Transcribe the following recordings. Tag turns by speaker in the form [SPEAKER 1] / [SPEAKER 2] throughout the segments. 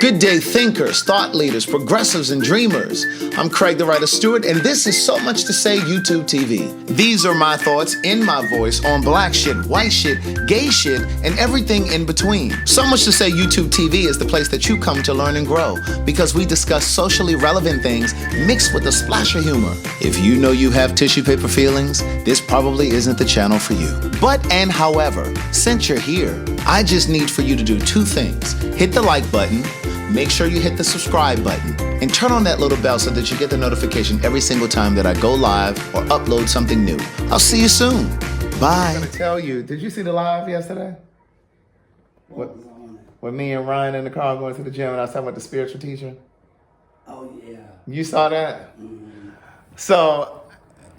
[SPEAKER 1] Good day, thinkers, thought leaders, progressives, and dreamers. I'm Craig the Writer Stewart, and this is So Much to Say YouTube TV. These are my thoughts in my voice on black shit, white shit, gay shit, and everything in between. So Much to Say YouTube TV is the place that you come to learn and grow because we discuss socially relevant things mixed with a splash of humor. If you know you have tissue paper feelings, this probably isn't the channel for you. But and however, since you're here, I just need for you to do two things. Hit the like button, make sure you hit the subscribe button, and turn on that little bell so that you get the notification every single time that I go live or upload something new. I'll see you soon. Bye. I'm gonna tell you, did you see the live yesterday? What was on it? With me and Ryan in the car going to the gym and I was talking about the spiritual teacher?
[SPEAKER 2] Oh, yeah.
[SPEAKER 1] You saw that?
[SPEAKER 2] Mm-hmm.
[SPEAKER 1] So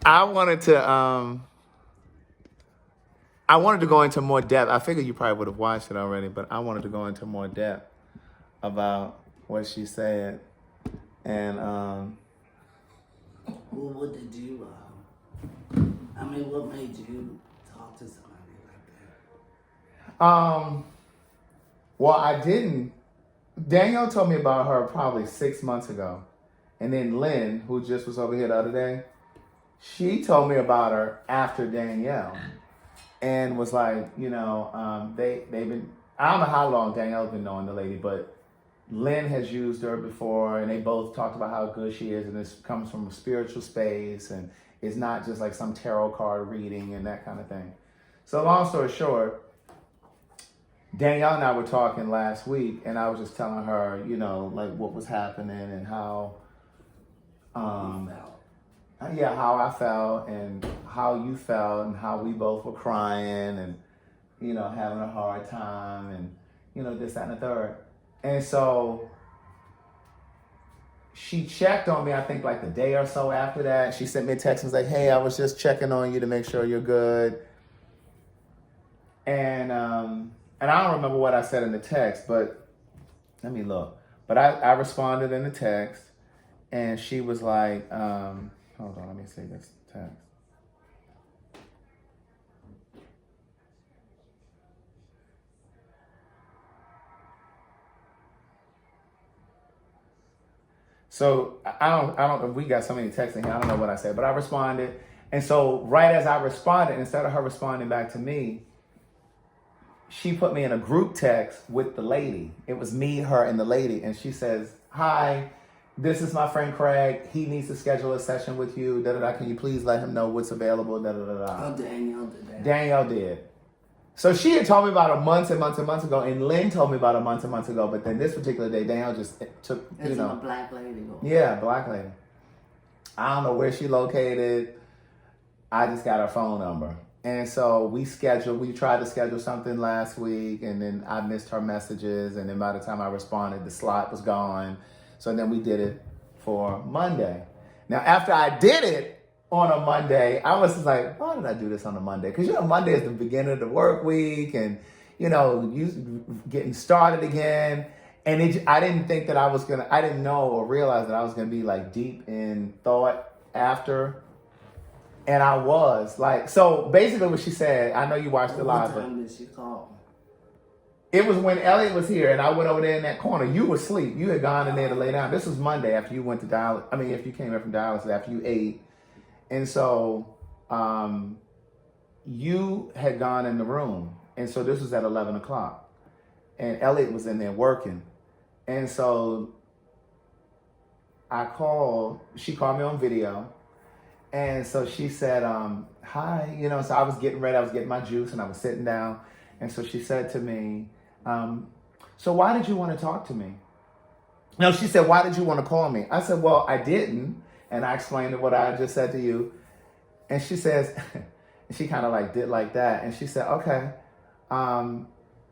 [SPEAKER 1] I wanted to go into more depth. I figured you probably would have watched it already, but I wanted to go into more depth about what she said. And
[SPEAKER 2] well, what did you what made you talk to somebody like that?
[SPEAKER 1] Well, I didn't. Danielle told me about her probably 6 months ago. And then Lynn, who just was over here the other day, she told me about her after Danielle. And was like, they've been, I don't know how long Danielle's been knowing the lady, but Lynn has used her before, and they both talked about how good she is, and this comes from a spiritual space, and it's not just like some tarot card reading and that kind of thing. So long story short, Danielle and I were talking last week, and I was just telling her, like what was happening and how, how I felt and how you felt and how we both were crying and, having a hard time and, this, that, and the third. And so she checked on me, I think like the day or so after that. She sent me a text and was like, hey, I was just checking on you to make sure you're good. And I don't remember what I said in the text, but let me look. But I responded in the text and she was like, hold on, let me see this text. So I don't, we got so many texts in here, I don't know what I said, but I responded. And so right as I responded, instead of her responding back to me, she put me in a group text with the lady. It was me, her, and the lady. And she says, hi, this is my friend Craig. He needs to schedule a session with you. Can you please let him know what's available?
[SPEAKER 2] Oh, Danielle did that.
[SPEAKER 1] Danielle did. So she had told me about it months and months and months ago, and Lynn told me about it months and months ago. But then this particular day, Danielle just took,
[SPEAKER 2] It's a black lady.
[SPEAKER 1] Yeah, black lady. I don't know where she located. I just got her phone number. And so we tried to schedule something last week, and then I missed her messages. And then by the time I responded, the slot was gone. So then we did it for Monday. Now, after I did it on a Monday, I was just like, why did I do this on a Monday? Because, Monday is the beginning of the work week and, you getting started again. And I didn't think that I didn't know or realize that I was going to be like deep in thought after. And I was like, so basically what she said, I know you watched the live.
[SPEAKER 2] What time did she call?
[SPEAKER 1] It was when Elliot was here and I went over there in that corner. You were asleep. You had gone in there to lay down. This was Monday after you went to Dallas. If you came up from Dallas, after you ate. And so you had gone in the room. And so this was at 11 o'clock. And Elliot was in there working. And so she called me on video. And so she said, hi, so I was getting ready. I was getting my juice and I was sitting down. And so she said to me, so why did you want to talk to me? No, she said, why did you want to call me? I said, well, I didn't. And I explained what I just said to you. And she says, she kind of like did like that. And she said, okay.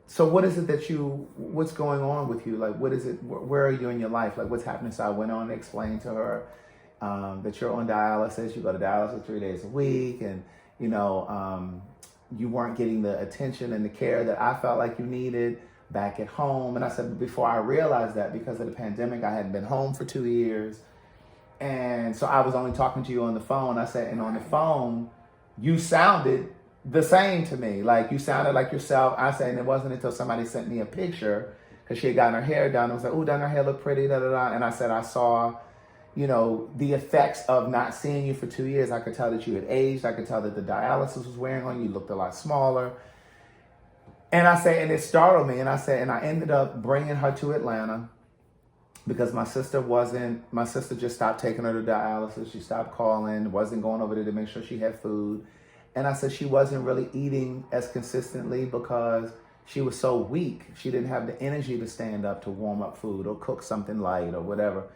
[SPEAKER 1] So what is it what's going on with you? Like, what is it? Where are you in your life? Like, what's happening? So I went on to explain to her that you're on dialysis. You go to dialysis 3 days a week. And, you weren't getting the attention and the care that I felt like you needed back at home. And I said, before I realized that, because of the pandemic, I hadn't been home for 2 years. And so I was only talking to you on the phone. I said, and on the phone, you sounded the same to me. Like you sounded like yourself. I said, and it wasn't until somebody sent me a picture, because she had gotten her hair done. I was like, oh, doesn't her hair look pretty? Da, da, da. And I said, I saw, the effects of not seeing you for 2 years. I could tell that you had aged. I could tell that the dialysis was wearing on you. You looked a lot smaller. And I said, and it startled me. And I said, and I ended up bringing her to Atlanta because my sister just stopped taking her to dialysis. She stopped calling, wasn't going over there to make sure she had food. And I said she wasn't really eating as consistently because she was so weak. She didn't have the energy to stand up to warm up food or cook something light or whatever.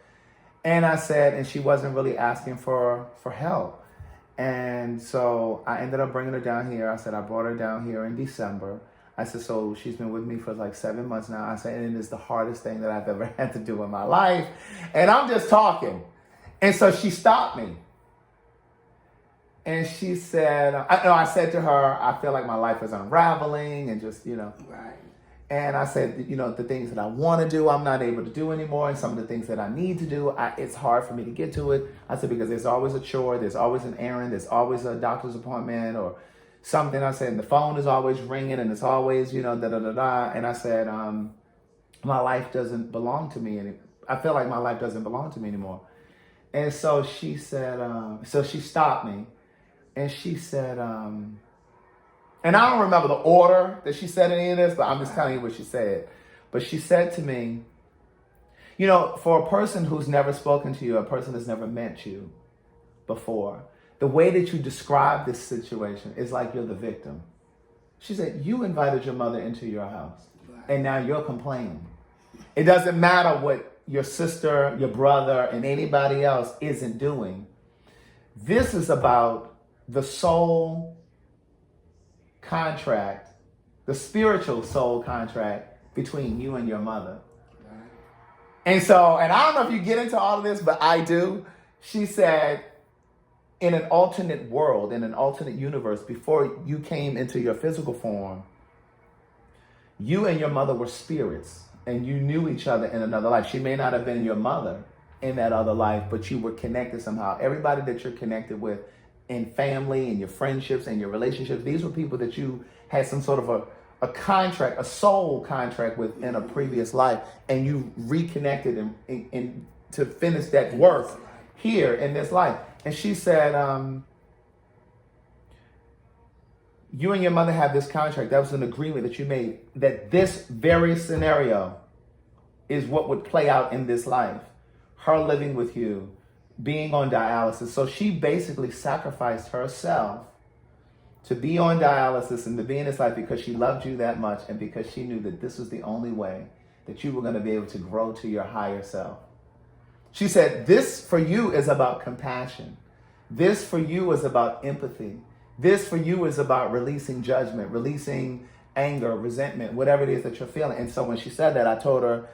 [SPEAKER 1] And I said, and she wasn't really asking for help. And so I ended up bringing her down here. I said, I brought her down here in December. I said, so she's been with me for like 7 months now. I said, and it is the hardest thing that I've ever had to do in my life. And I'm just talking. And so she stopped me. And she said, I said to her, I feel like my life is unraveling and just,
[SPEAKER 2] Right.
[SPEAKER 1] And I said, the things that I want to do, I'm not able to do anymore. And some of the things that I need to do, it's hard for me to get to it. I said, because there's always a chore, there's always an errand, there's always a doctor's appointment or something. I said, and the phone is always ringing and it's always, da-da-da-da. And I said, my life doesn't belong to me. And I feel like my life doesn't belong to me anymore. And so she said, so she stopped me and she said, and I don't remember the order that she said any of this, but I'm just telling you what she said. But she said to me, for a person who's never spoken to you, a person that's never met you before, the way that you describe this situation is like you're the victim. She said, you invited your mother into your house, and now you're complaining. It doesn't matter what your sister, your brother, and anybody else isn't doing. This is about the soul contract, the spiritual soul contract between you and your mother. Right. And so, and I don't know if you get into all of this, but I do. She said, in an alternate world, in an alternate universe, before you came into your physical form, you and your mother were spirits and you knew each other in another life. She may not have been your mother in that other life, but you were connected somehow. Everybody that you're connected with in family and your friendships and your relationships, these were people that you had some sort of a contract, a soul contract with in a previous life, and you reconnected and to finish that work here in this life. And she said, you and your mother have this contract. That was an agreement that you made, that this very scenario is what would play out in this life. Her living with you, being on dialysis. So she basically sacrificed herself to be on dialysis and to be in this life because she loved you that much and because she knew that this was the only way that you were going to be able to grow to your higher self. She said, this for you is about compassion. This for you is about empathy. This for you is about releasing judgment, releasing anger, resentment, whatever it is that you're feeling. And so when she said that, I told her,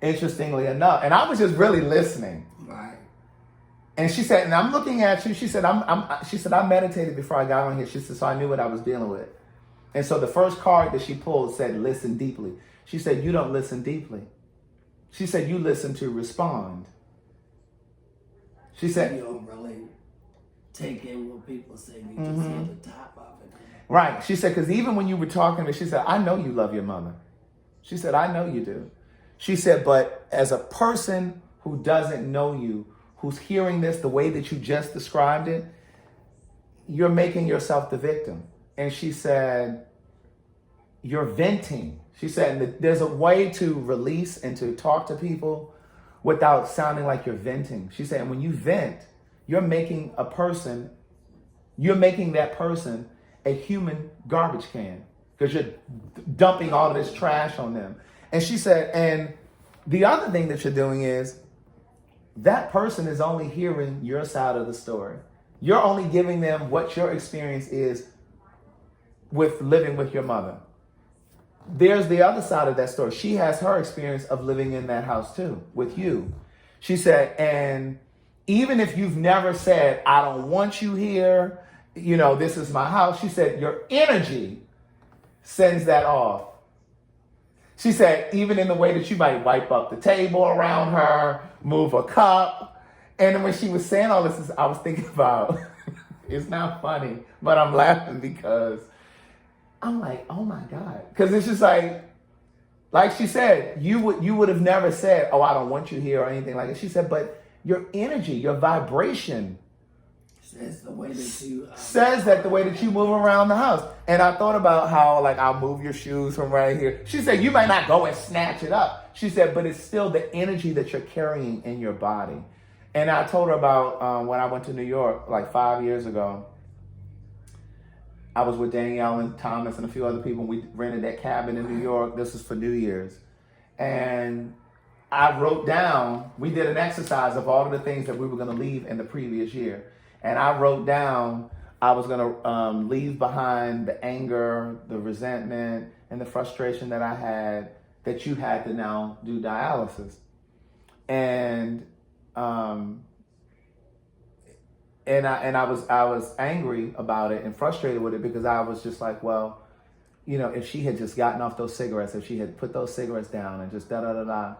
[SPEAKER 1] interestingly enough, and I was just really listening.
[SPEAKER 2] Right.
[SPEAKER 1] And she said, and I'm looking at you. She said, I meditated before I got on here. She said, so I knew what I was dealing with. And so the first card that she pulled said, listen deeply. She said, you don't listen deeply. She said, you listen to respond. She said,
[SPEAKER 2] you don't really take in what people say. You just hear the top of it.
[SPEAKER 1] Right. She said, because even when you were talking to her, she said, I know you love your mother. She said, I know you do. She said, but as a person who doesn't know you, who's hearing this the way that you just described it, you're making yourself the victim. And she said, you're venting. She said, there's a way to release and to talk to people without sounding like you're venting. She said, when you vent, you're making that person a human garbage can because you're dumping all of this trash on them. And she said, and the other thing that you're doing is that person is only hearing your side of the story. You're only giving them what your experience is with living with your mother. There's the other side of that story. She has her experience of living in that house too, with you. She said, and even if you've never said, I don't want you here, this is my house. She said, your energy sends that off. She said, even in the way that you might wipe up the table around her, move a cup. And when she was saying all this, I was thinking about, it's not funny, but I'm laughing because I'm like, oh my God. Because it's just like Like she said, you would have never said, "Oh, I don't want you here" or anything like that. She said, "But your energy, your vibration
[SPEAKER 2] Says the way that you
[SPEAKER 1] says that the way that you move around the house." And I thought about how, like, I'll move your shoes from right here. She said, "You might not go and snatch it up." She said, "But it's still the energy that you're carrying in your body." And I told her about when I went to New York like 5 years ago. I was with Danielle and Thomas and a few other people. We rented that cabin in New York. This was for New Year's. And I wrote down, we did an exercise of all of the things that we were going to leave in the previous year. And I wrote down, I was going to leave behind the anger, the resentment, and the frustration that I had, that you had to now do dialysis. And I was angry about it and frustrated with it, because I was just like, well, you know, if she had just gotten off those cigarettes, if she had put those cigarettes down and just da-da-da-da.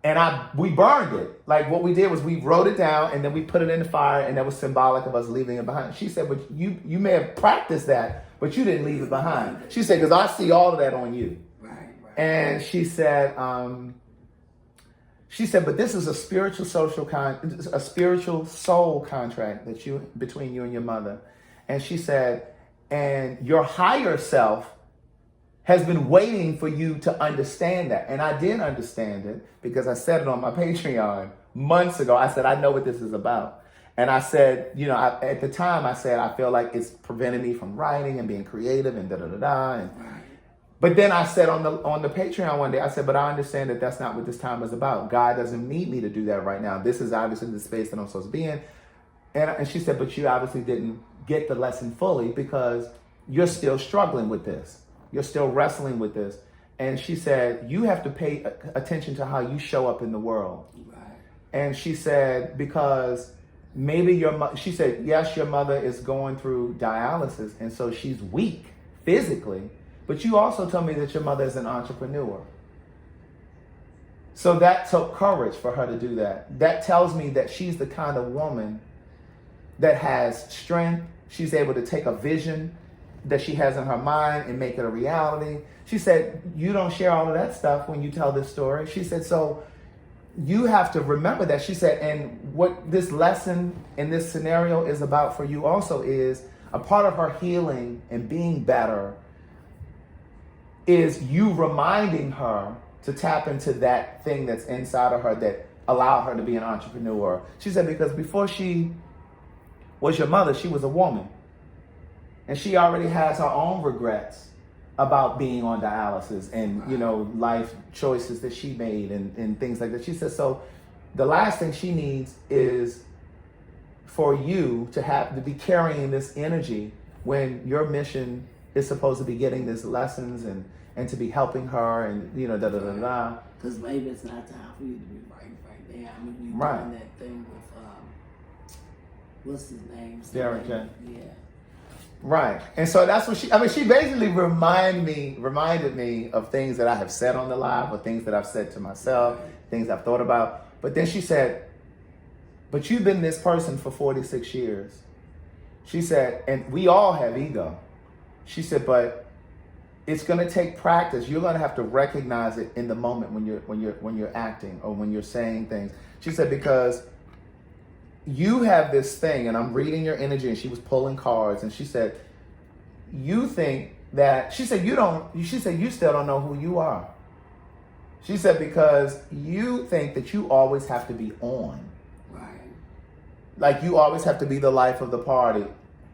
[SPEAKER 1] And we burned it. Like, what we did was we wrote it down and then we put it in the fire, and that was symbolic of us leaving it behind. She said, "But you may have practiced that, but you didn't leave it behind." She said, "Because I see all of that on you."
[SPEAKER 2] Right.
[SPEAKER 1] And she said, "But this is a spiritual soul contract that between you and your mother." And she said, "And your higher self has been waiting for you to understand that." And I did understand it, because I said it on my Patreon months ago. I said, "I know what this is about." And I said, you know, at the time I said, "I feel like it's preventing me from writing and being creative and da-da-da-da." But then I said on the Patreon one day, I said, "But I understand that that's not what this time is about. God doesn't need me to do that right now. This is obviously the space that I'm supposed to be in." And she said, "But you obviously didn't get the lesson fully, because you're still struggling with this. You're still wrestling with this." And she said, "You have to pay attention to how you show up in the world."
[SPEAKER 2] Right.
[SPEAKER 1] And she said, "Because maybe she said, yes, your mother is going through dialysis, and so she's weak physically, but you also told me that your mother is an entrepreneur." So that took courage for her to do that. That tells me that she's the kind of woman that has strength. She's able to take a vision that she has in her mind and make it a reality. She said, "You don't share all of that stuff when you tell this story." She said, "So you have to remember that." She said, "And what this lesson in this scenario is about for you also is a part of her healing and being better is you reminding her to tap into that thing that's inside of her that allowed her to be an entrepreneur." She said, "Because before she was your mother, she was a woman. And she already has her own regrets about being on dialysis and, you know, life choices that she made and things like that." She said, "So the last thing she needs is for you to be carrying this energy when your mission is supposed to be getting these lessons and to be helping her and, you know, da-da-da-da."
[SPEAKER 2] Because maybe it's not time for you to be right now. I mean, you
[SPEAKER 1] Right.
[SPEAKER 2] doing that thing with, what's his name?
[SPEAKER 1] Derek J.
[SPEAKER 2] Yeah.
[SPEAKER 1] Right. And so that's what she basically reminded me of things that I have said on the live, or things that I've said to myself, things I've thought about. But then she said, "But you've been this person for 46 years. She said, "And we all have ego." She said, "But it's going to take practice. You're going to have to recognize it in the moment when you're acting or when you're saying things." She said, "Because you have this thing," and I'm reading your energy, and she was pulling cards, and she said, "You think that," she said, "You still don't know who you are." She said, "Because you think that you always have to be on.
[SPEAKER 2] Right.
[SPEAKER 1] Like you always have to be the life of the party."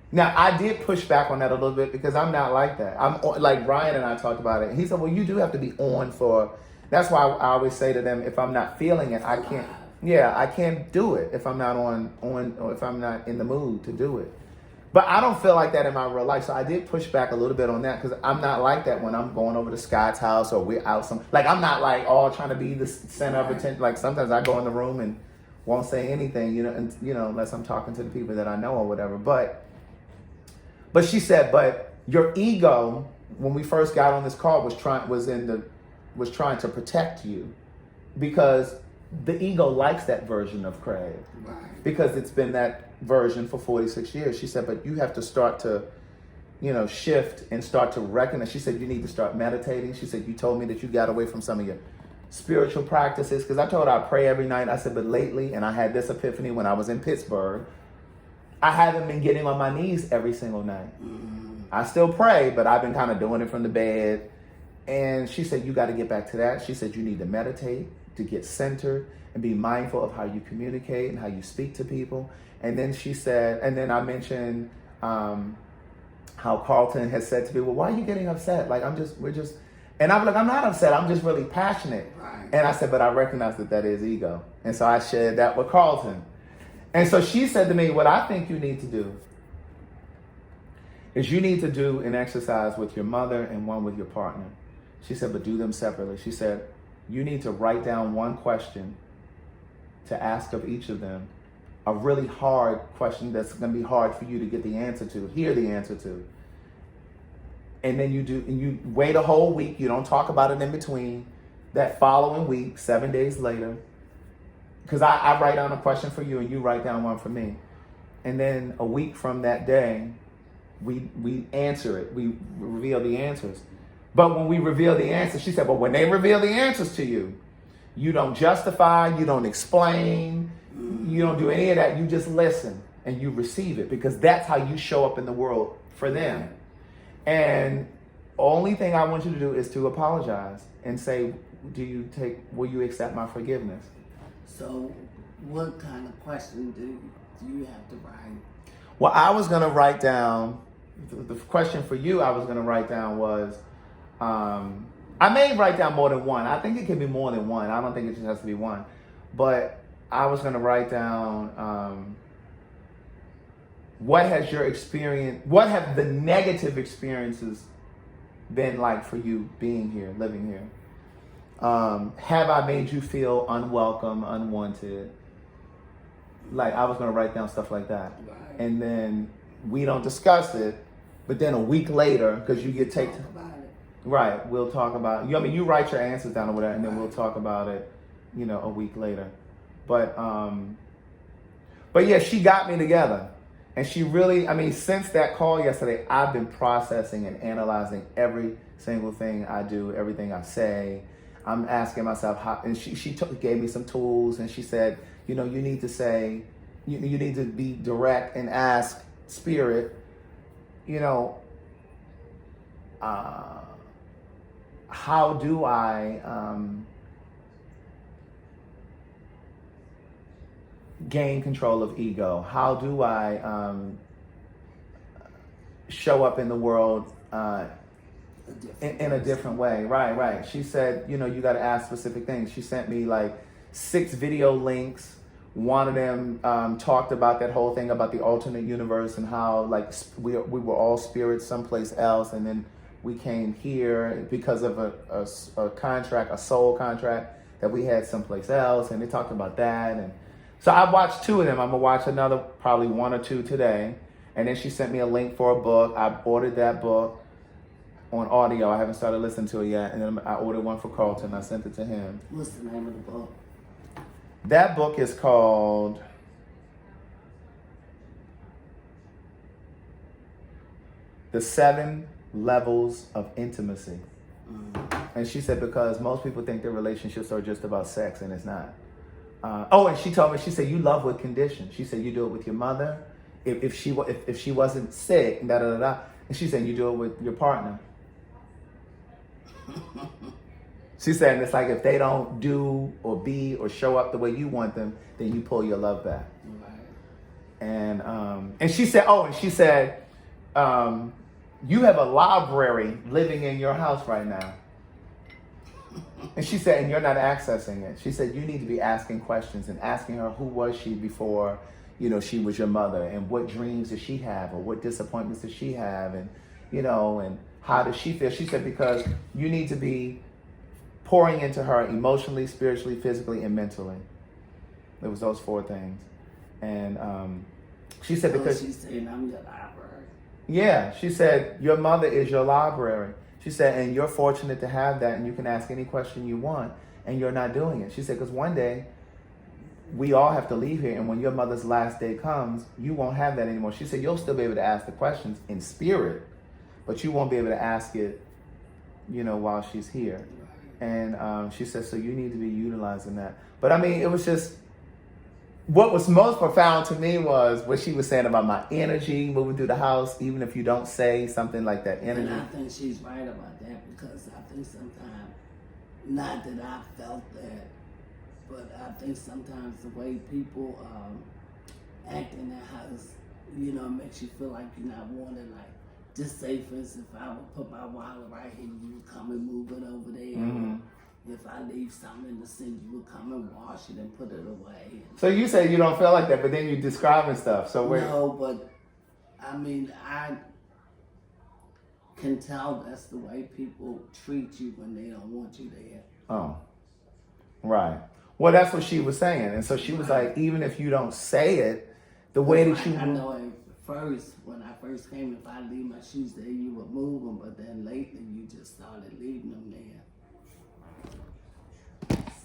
[SPEAKER 1] Now, I did push back on that a little bit, because I'm not like that. I'm like Ryan and I talked about it. He said, "Well, you do have to be on for," that's why I always say to them, if I'm not feeling it, I can't. Yeah, I can't do it if I'm not on, or if I'm not in the mood to do it. But I don't feel like that in my real life. So I did push back a little bit on that, because I'm not like that when I'm going over to Scott's house or we're out like, I'm not like all trying to be the center of attention. Like sometimes I go in the room and won't say anything, you know, and, you know, unless I'm talking to the people that I know or whatever. But she said, "But your ego, when we first got on this call, was trying to protect you, because the ego likes that version of Craig,
[SPEAKER 2] Right.
[SPEAKER 1] because it's been that version for 46 years. She said, "But you have to start to shift and start to recognize. She said, you need to start meditating. She said, you told me that you got away from some of your spiritual practices. Because I told her I pray every night. I said, but lately, and I had this epiphany when I was in Pittsburgh, I haven't been getting on my knees every single night. I still pray, but I've been kind of doing it from the bed. And she said, you got to get back to that. She said, you need to meditate, to get centered, and be mindful of how you communicate and how you speak to people. And then she said, and then I mentioned how Carlton has said to me, well, why are you getting upset? Like, and I'm like, I'm not upset. I'm just really passionate.
[SPEAKER 2] Right.
[SPEAKER 1] And I said, but I recognize that is ego. And so I shared that with Carlton. And so she said to me, what I think you need to do is you need to do an exercise with your mother and one with your partner. She said, but do them separately. She said, you need to write down one question to ask of each of them, a really hard question that's going to be hard for you to get the answer to, hear the answer to. And then you wait a whole week. You don't talk about it in between. That following week, 7 days later, because I write down a question for you and you write down one for me. And then a week from that day, we answer it. We reveal the answers. But when we reveal the answers, she said, but when they reveal the answers to you, you don't justify, you don't explain, you don't do any of that. You just listen and you receive it, because that's how you show up in the world for them. And only thing I want you to do is to apologize and say, will you accept my forgiveness?
[SPEAKER 2] So what kind of question do you have to write?
[SPEAKER 1] Well, I was going to write down, the question for you I was going to write down was, I may write down more than one. I think it can be more than one. I don't think it just has to be one. But I was going to write down, what have the negative experiences been like for you being here, living here? Have I made you feel unwelcome, unwanted? Like, I was going to write down stuff like that.
[SPEAKER 2] Right.
[SPEAKER 1] And then we don't discuss it, but then a week later, because you get
[SPEAKER 2] Talk about it.
[SPEAKER 1] Right, we'll talk about, you write your answers down or whatever, and then we'll talk about it, a week later. But yeah, she got me together. And she really, since that call yesterday, I've been processing and analyzing every single thing I do, everything I say. I'm asking myself how, and she gave me some tools, and she said, you need to say, you need to be direct and ask Spirit, how do I gain control of ego? How do I show up in the world in a different way? Right. She said, you got to ask specific things. She sent me like 6 video links. One of them talked about that whole thing about the alternate universe and how like we were all spirits someplace else, and then we came here because of a contract, a soul contract that we had someplace else, and they talked about that. And so I watched 2 of them. I'm gonna watch another, probably 1 or 2 today. And then she sent me a link for a book. I ordered that book on audio. I haven't started listening to it yet. And then I ordered one for Carlton. I sent it to him.
[SPEAKER 2] What's the name of the book?
[SPEAKER 1] That book is called The 7 Levels of Intimacy. And she said, because most people think their relationships are just about sex, and it's not. And she told me, she said, you love with conditions. She said, you do it with your mother. If she wasn't sick, and And she said, you do it with your partner. She said, it's like if they don't do or be or show up the way you want them, then you pull your love back.
[SPEAKER 2] Right.
[SPEAKER 1] And she said, you have a library living in your house right now. And she said, and you're not accessing it. She said, you need to be asking questions and asking her, who was she before, she was your mother, and what dreams did she have, or what disappointments did she have, and, and how does she feel? She said, because you need to be pouring into her emotionally, spiritually, physically, and mentally. It was those 4 things. And she said, because
[SPEAKER 2] she's saying I'm your library.
[SPEAKER 1] Yeah, she said, your mother is your library. She said, and you're fortunate to have that, and you can ask any question you want, and you're not doing it. She said, because one day, we all have to leave here, and when your mother's last day comes, you won't have that anymore. She said, you'll still be able to ask the questions in spirit, but you won't be able to ask it, while she's here. And she said, so you need to be utilizing that. But I mean, it was just, what was most profound to me was what she was saying about my energy moving through the house, even if you don't say something like that energy.
[SPEAKER 2] And I think she's right about that, because I think sometimes, not that I felt that, but I think sometimes the way people act in that house, makes you feel like you're not wanted. Like, just say, for instance, if I would put my wallet right here, you would come and move it over there.
[SPEAKER 1] Mm-hmm.
[SPEAKER 2] If I leave something in the sink, you would come and wash it and put it away.
[SPEAKER 1] So you say you don't feel like that, but then you're describing stuff. So
[SPEAKER 2] No, but I mean, I can tell that's the way people treat you when they don't want you there.
[SPEAKER 1] Oh, right. Well, that's what she was saying. And so she was like, even if you don't say it, the way that you...
[SPEAKER 2] I know at first, when I first came, if I leave my shoes there, you would move them. But then lately, you just started leaving them there.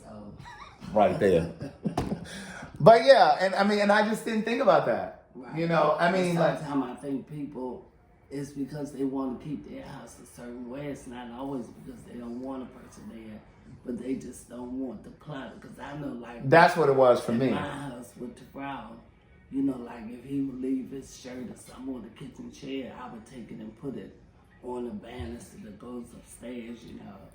[SPEAKER 2] So...
[SPEAKER 1] Right there. But yeah, and I mean, and I just didn't think about that.
[SPEAKER 2] Right.
[SPEAKER 1] I mean, like...
[SPEAKER 2] Sometimes I think people... It's because they want to keep their house a certain way. It's not always because they don't want a person there, but they just don't want the clutter. Because I know, like...
[SPEAKER 1] That's what it was for me.
[SPEAKER 2] My house with the Brown, like if he would leave his shirt or something on the kitchen chair, I would take it and put it on the banister that goes upstairs,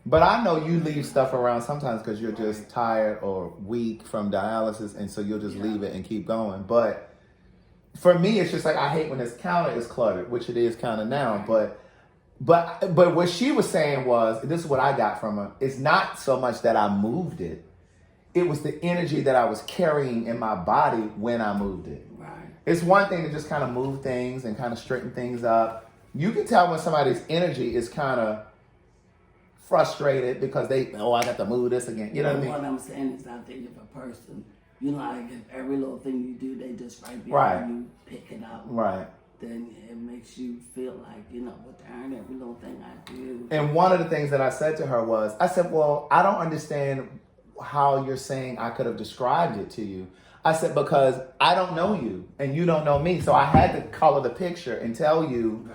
[SPEAKER 1] But I know you leave stuff around sometimes because you're just tired or weak from dialysis, and so you'll just leave it and keep going. But for me, it's just like, I hate when this counter is cluttered, which it is kind of now. But what she was saying was, this is what I got from her. It's not so much that I moved it. It was the energy that I was carrying in my body when I moved it.
[SPEAKER 2] Right.
[SPEAKER 1] It's one thing to just kind of move things and kind of straighten things up. You can tell when somebody's energy is kind of frustrated because I got to move this again. You know what I mean?
[SPEAKER 2] What I'm saying is, I think if a person, like if every little thing you do, they just right behind you pick it up.
[SPEAKER 1] Right.
[SPEAKER 2] Then it makes you feel like, darn, every little thing I do.
[SPEAKER 1] And one of the things that I said to her was, I said, well, I don't understand how you're saying I could have described it to you. I said, because I don't know you and you don't know me. So I had to color the picture and tell you,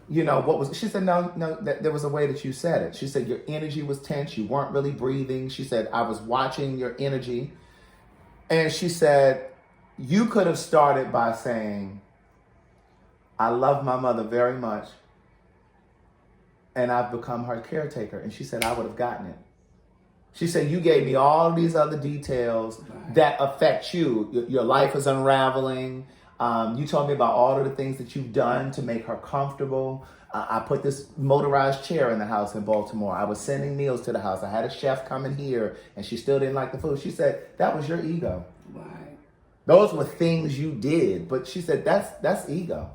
[SPEAKER 1] what was... She said, no, there was a way that you said it. She said, your energy was tense. You weren't really breathing. She said, I was watching your energy. And she said, you could have started by saying, I love my mother very much, and I've become her caretaker. And she said, I would have gotten it. She said, you gave me all these other details that affect you. Your life is unraveling. You told me about all of the things that you've done to make her comfortable. I put this motorized chair in the house in Baltimore. I was sending meals to the house. I had a chef coming here, and she still didn't like the food. She said, that was your ego.
[SPEAKER 2] Right.
[SPEAKER 1] Those were things you did. But she said, that's ego.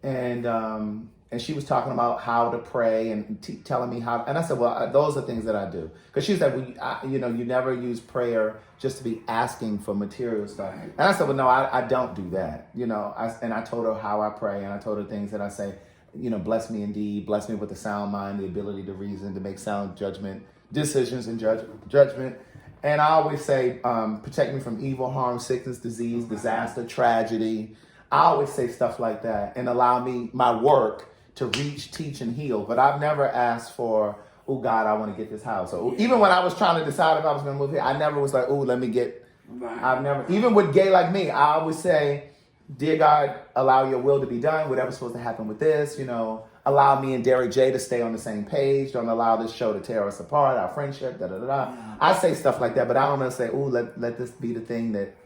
[SPEAKER 1] And she was talking about how to pray and telling me how. And I said, well, those are things that I do. Because she said, well, you never use prayer just to be asking for material stuff. And I said, well, no, I don't do that. And I told her how I pray, and I told her things that I say, bless me indeed, bless me with a sound mind, the ability to reason, to make sound decisions and judgment. And I always say, protect me from evil, harm, sickness, disease, disaster, tragedy. I always say stuff like that, and allow me, my work, to reach, teach, and heal. But I've never asked for, oh God, I want to get this house. Or even when I was trying to decide if I was going to move here, I never was like, oh, let me get.
[SPEAKER 2] Right.
[SPEAKER 1] I've never, even with Gay Like Me, I always say, dear God, allow your will to be done. Whatever's supposed to happen with this, allow me and Derek J to stay on the same page. Don't allow this show to tear us apart, our friendship, da da da da.
[SPEAKER 2] Yeah.
[SPEAKER 1] I say stuff like that, but I don't want to say, oh, let this be the thing that,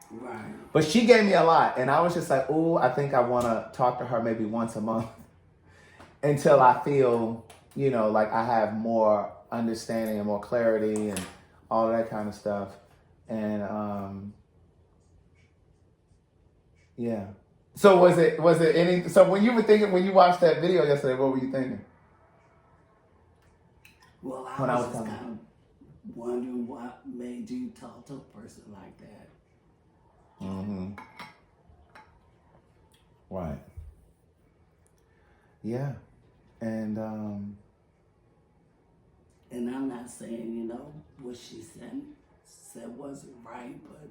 [SPEAKER 2] Right.
[SPEAKER 1] But she gave me a lot, and I was just like, oh, I think I want to talk to her maybe once a month until I feel, like I have more understanding and more clarity and all that kind of stuff. And yeah. So was it any? So when you watched that video yesterday, what were you thinking?
[SPEAKER 2] Well, I was just kind of wondering what made you talk to a person like that.
[SPEAKER 1] Mm-hmm. Right. Yeah. And
[SPEAKER 2] I'm not saying, what she said wasn't right, but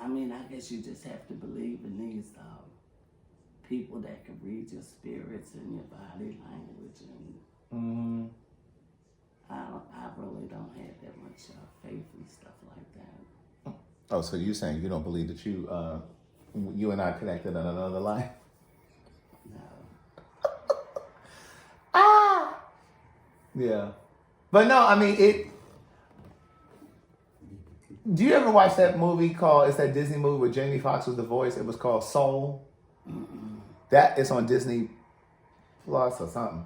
[SPEAKER 2] I mean, I guess you just have to believe in these people that can read your spirits and your body language, and
[SPEAKER 1] Mm-hmm.
[SPEAKER 2] I really don't have that much faith and stuff like that.
[SPEAKER 1] Oh, so you're saying you don't believe that you and I connected in another life?
[SPEAKER 2] No.
[SPEAKER 1] Ah. Yeah, but no, I mean it. Do you ever watch that movie called? It's that Disney movie where Jamie Foxx was the voice. It was called Soul. That is on Disney Plus or something.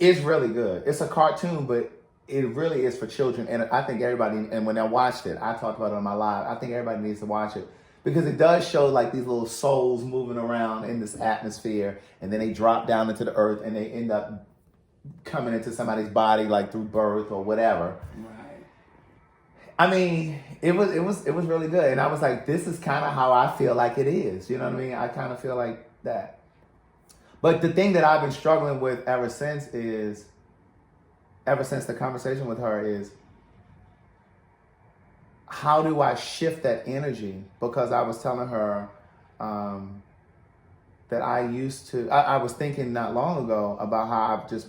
[SPEAKER 1] It's really good. It's a cartoon, but it really is for children. And I think everybody, and when I watched it, I talked about it on my live, I think everybody needs to watch it because it does show like these little souls moving around in this atmosphere, and then they drop down into the earth and they end up coming into somebody's body like through birth or whatever.
[SPEAKER 2] Right.
[SPEAKER 1] I mean, it was really good. And I was like, this is kind of how I feel like it is. You know what I mean? I kind of feel like that. But the thing that I've been struggling with ever since the conversation with her is, how do I shift that energy? Because I was telling her that I was thinking not long ago about how I just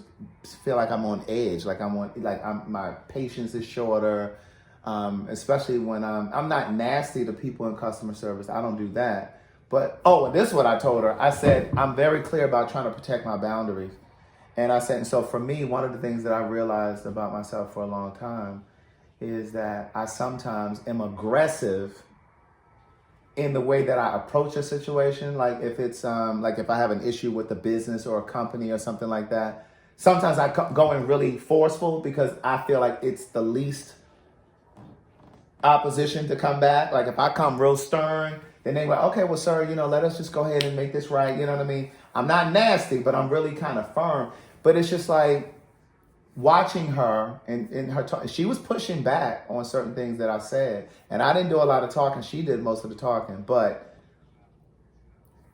[SPEAKER 1] feel like I'm on edge, my patience is shorter, especially when I'm not nasty to people in customer service. I don't do that. But, and this is what I told her. I said, I'm very clear about trying to protect my boundaries. And I said, and so for me, one of the things that I realized about myself for a long time is that I sometimes am aggressive in the way that I approach a situation. Like if it's, if I have an issue with a business or a company or something like that, sometimes I go in really forceful because I feel like it's the least opposition to come back. Like if I come real stern, then they go, okay, well, sir, let us just go ahead and make this right. You know what I mean? I'm not nasty, but I'm really kind of firm. But it's just like watching her and her talk. She was pushing back on certain things that I said, and I didn't do a lot of talking. She did most of the talking, but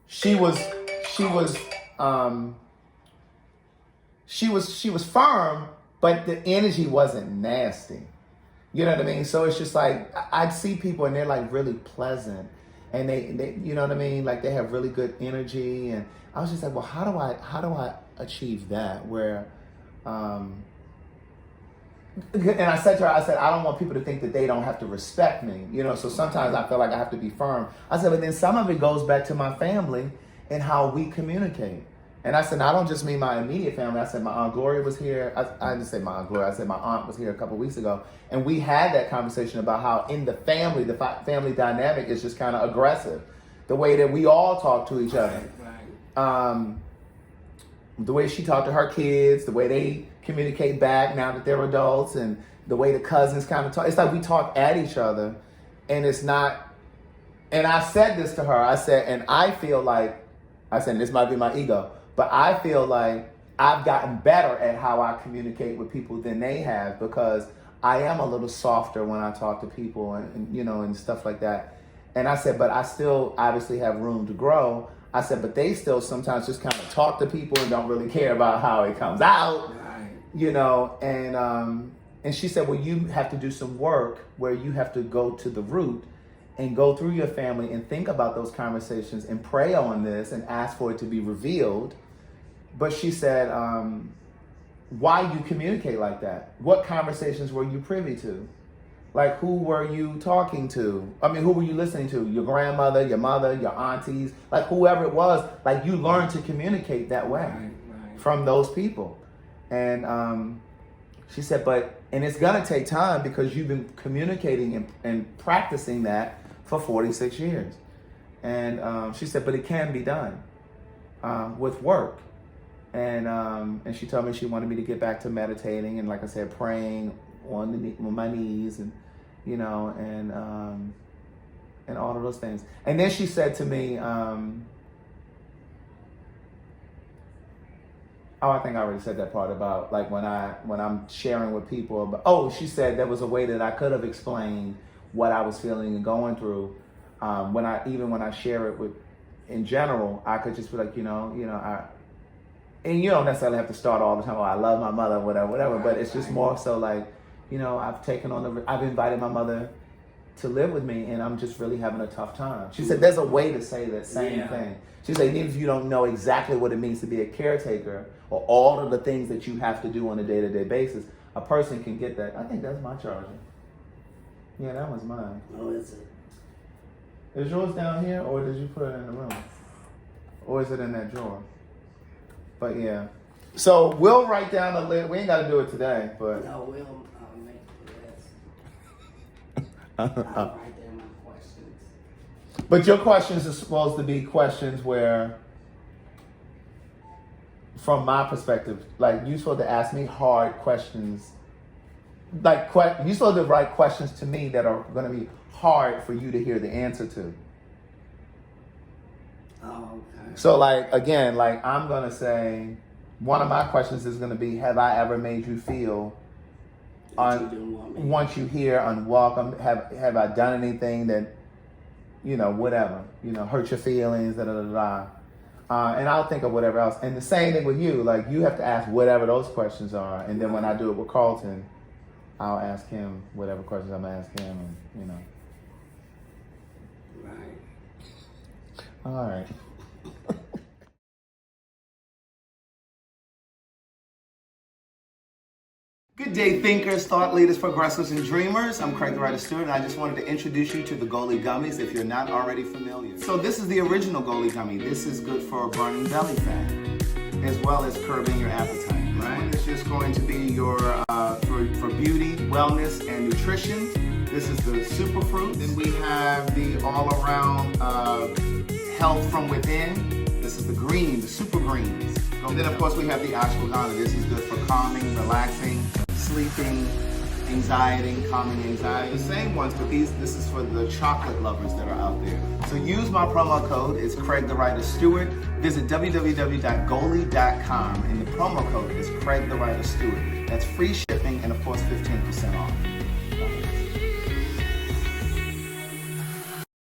[SPEAKER 1] she was firm, but the energy wasn't nasty. You know what I mean? So it's just like I'd see people and they're like really pleasant. And they you know what I mean? Like they have really good energy, and I was just like, well, how do I achieve that? Where, and I said to her, I don't want people to think that they don't have to respect me, So sometimes I feel like I have to be firm. I said, but then some of it goes back to my family and how we communicate. And I said, I don't just mean my immediate family. I said, my Aunt Gloria was here. I didn't say my Aunt Gloria. I said my aunt was here a couple of weeks ago. And we had that conversation about how in the family, the family dynamic is just kind of aggressive. The way that we all talk to each other.
[SPEAKER 2] Right.
[SPEAKER 1] The way she talked to her kids, the way they communicate back now that they're adults, and the way the cousins kind of talk. It's like we talk at each other, and it's not. And I said this to her. I said, and I feel like, and this might be my ego, but I feel like I've gotten better at how I communicate with people than they have, because I am a little softer when I talk to people and stuff like that. And I said, but I still obviously have room to grow. I said, but they still sometimes just kind of talk to people and don't really care about how it comes out,
[SPEAKER 2] right.
[SPEAKER 1] And she said, well, you have to do some work where you have to go to the root and go through your family and think about those conversations and pray on this and ask for it to be revealed. But she said, why you communicate like that? What conversations were you privy to? Like, who were you talking to? I mean, who were you listening to? Your grandmother, your mother, your aunties, like whoever it was. Like, you learned to communicate that way from those people. And she said, and it's gonna take time because you've been communicating and practicing that for 46 years. And she said, but it can be done with work. And she told me she wanted me to get back to meditating and, like I said, praying on my knees and and all of those things. And then she said to me, I think I already said that part about like when I'm sharing with people about, she said there was a way that I could have explained what I was feeling and going through. When I share it with, in general, I could just be like, and you don't necessarily have to start all the time, I love my mother, whatever, but it's just more so like, I've invited my mother to live with me, and I'm just really having a tough time. She said, there's a way to say that same thing. She said, even if you don't know exactly what it means to be a caretaker or all of the things that you have to do on a day-to-day basis, a person can get that. I think that's my charger. Yeah, that one's mine.
[SPEAKER 2] Oh, is it?
[SPEAKER 1] Is yours down here, or did you put it in the room? Or is it in that drawer? But yeah. So we'll write down a list. We ain't got to do it today, but.
[SPEAKER 2] No, we'll make the list. I'll write down my questions.
[SPEAKER 1] But your questions are supposed to be questions where, from my perspective, like you're supposed to ask me hard questions. Like you're supposed to write questions to me that are going to be hard for you to hear the answer to.
[SPEAKER 2] Oh, okay.
[SPEAKER 1] So like, again, like I'm going to say, one of my questions is going to be, have I ever made you feel once you hear unwelcome? Have I done anything that, whatever, hurt your feelings, and I'll think of whatever else. And the same thing with you, like you have to ask whatever those questions are. And then when I do it with Carlton, I'll ask him whatever questions I'm going to ask him, and,
[SPEAKER 2] Right.
[SPEAKER 1] All right. Good day, thinkers, thought leaders, progressives, and dreamers. I'm Craig the Writer Stewart, and I just wanted to introduce you to the Goli Gummies if you're not already familiar. So this is the original Goli Gummy. This is good for burning belly fat, as well as curbing your appetite. Right? It's just going to be your for beauty, wellness, and nutrition. This is the Superfruit. Then we have the all-around health from within. This is the green, the super greens. And then of course we have the ashwagandha. This is good for calming, relaxing, sleeping, calming anxiety. The same ones, but this is for the chocolate lovers that are out there. So use my promo code. It's Craig the Writer Stewart. Visit www.goli.com and the promo code is Craig the Writer Stewart. That's free shipping and of course 15% off.